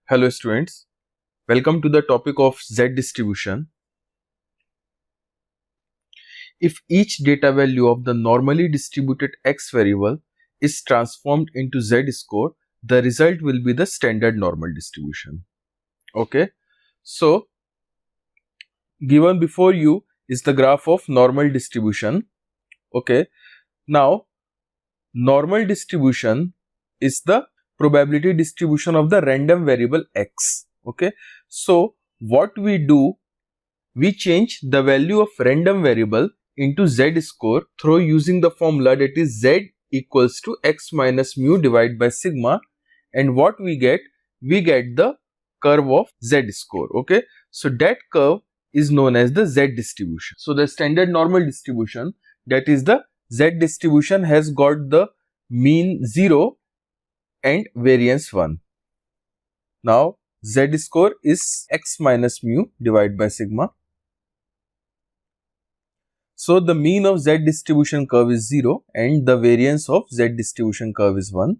Hello students, welcome to the topic of Z distribution. If each data value of the normally distributed X variable is transformed into Z score, the result will be the standard normal distribution. Okay, so given before you is the graph of normal distribution. Okay, now normal distribution is the probability distribution of the random variable X. Okay, so what we do, we change the value of random variable into Z score through using the formula, that is Z equals to X minus mu divided by sigma, and what we get the curve of Z score. Okay, so that curve is known as the Z distribution. So the standard normal distribution, that is the Z distribution, has got the mean 0 and variance 1. Now Z score is X minus mu divided by sigma. So the mean of Z distribution curve is 0 and the variance of Z distribution curve is 1.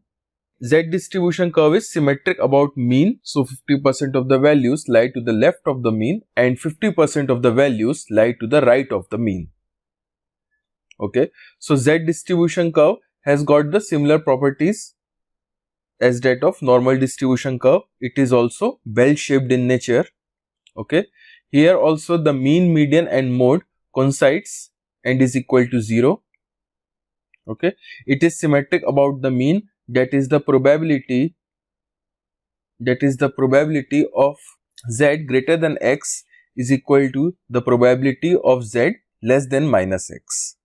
Z distribution curve is symmetric about mean, so 50% of the values lie to the left of the mean and 50% of the values lie to the right of the mean. Okay, so Z distribution curve has got the similar properties as that of normal distribution curve. It is also bell shaped in nature. Okay, here also the mean, median and mode coincides and is equal to 0. Okay, it is symmetric about the mean, that is the probability of Z greater than X is equal to the probability of Z less than minus X.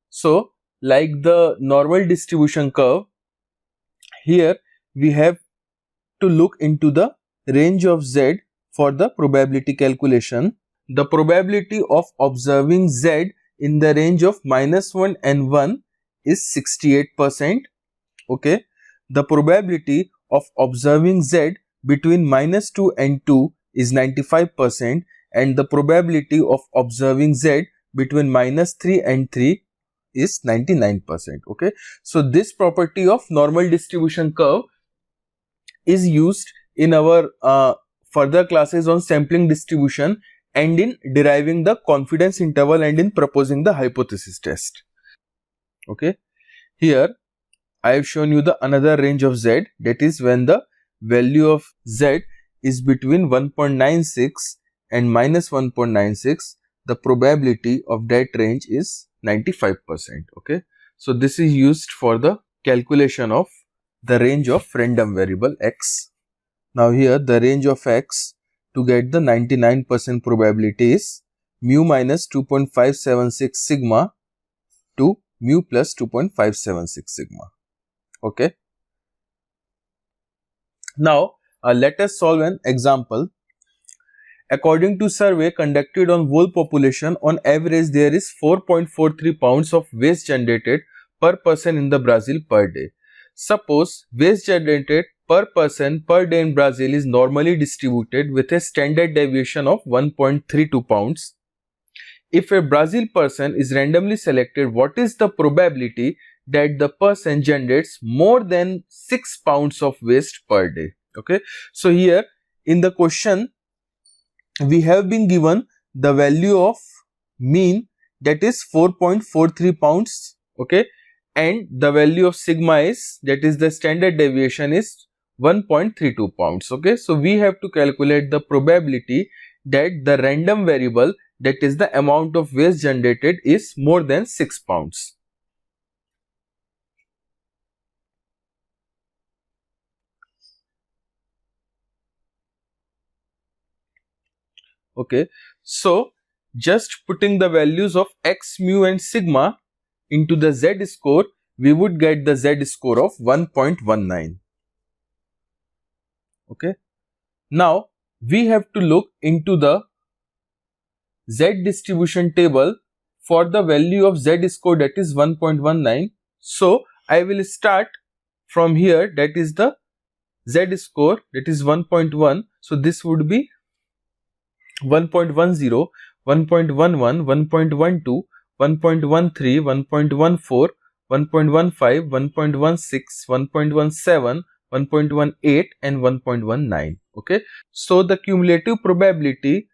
So like the normal distribution curve, here we have to look into the range of Z for the probability calculation. The probability of observing Z in the range of -1 and 1 is 68%. Okay, the probability of observing Z between -2 and 2 is 95%, and the probability of observing Z between -3 and 3 is 99%. Okay, so this property of normal distribution curve is used in our further classes on sampling distribution and in deriving the confidence interval and in proposing the hypothesis test. Okay, here I have shown you the another range of Z, that is when the value of Z is between 1.96 and -1.96, the probability of that range is 95%. Okay, so this is used for the calculation of the range of random variable X. Now here the range of X to get the 99% probability is mu minus 2.576 sigma to mu plus 2.576 sigma. Okay. Now let us solve an example. According to survey conducted on whole population, on average there is 4.43 pounds of waste generated per person in the Brazil per day. Suppose waste generated per person per day in Brazil is normally distributed with a standard deviation of 1.32 pounds. If a Brazil person is randomly selected, what is the probability that the person generates more than 6 pounds of waste per day? Okay, so here in the question we have been given the value of mean, that is 4.43 pounds. Okay, and the value of sigma is, that is the standard deviation, is 1.32 pounds. Okay, so we have to calculate the probability that the random variable, that is the amount of waste generated, is more than 6 pounds. Okay, so just putting the values of X, mu and sigma into the Z score, we would get the Z score of 1.19. Okay, now we have to look into the Z distribution table for the value of Z score, that is 1.19. So I will start from here, that is the Z score, that is 1.1. So this would be 1.10, 1.11, 1.12, 1.13, 1.14, 1.15, 1.16, 1.17, 1.18 and 1.19. Okay, so the cumulative probability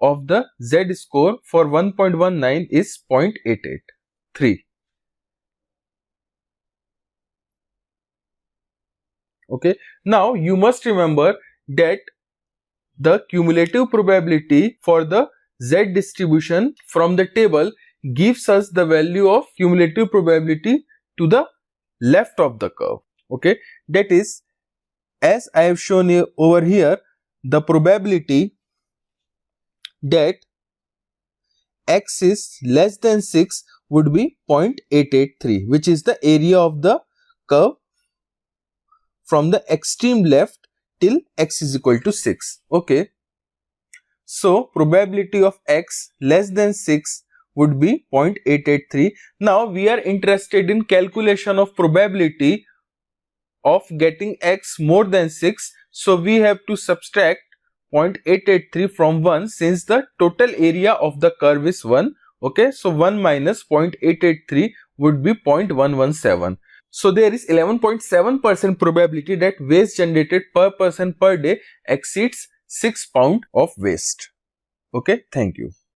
of the Z score for 1.19 is 0.883. Okay, now you must remember that the cumulative probability for the Z distribution from the table gives us the value of cumulative probability to the left of the curve. Okay, that is, as I have shown you over here, the probability that x is less than 6 would be 0.883, which is the area of the curve from the extreme left till x is equal to 6. Okay, so probability of x less than 6 would be 0.883. Now we are interested in calculation of probability of getting x more than 6. So we have to subtract 0.883 from 1, since the total area of the curve is 1. Okay, so 1 minus 0.883 would be 0.117. So there is 11.7% probability that waste generated per person per day exceeds 6 pounds of waste. Okay, thank you.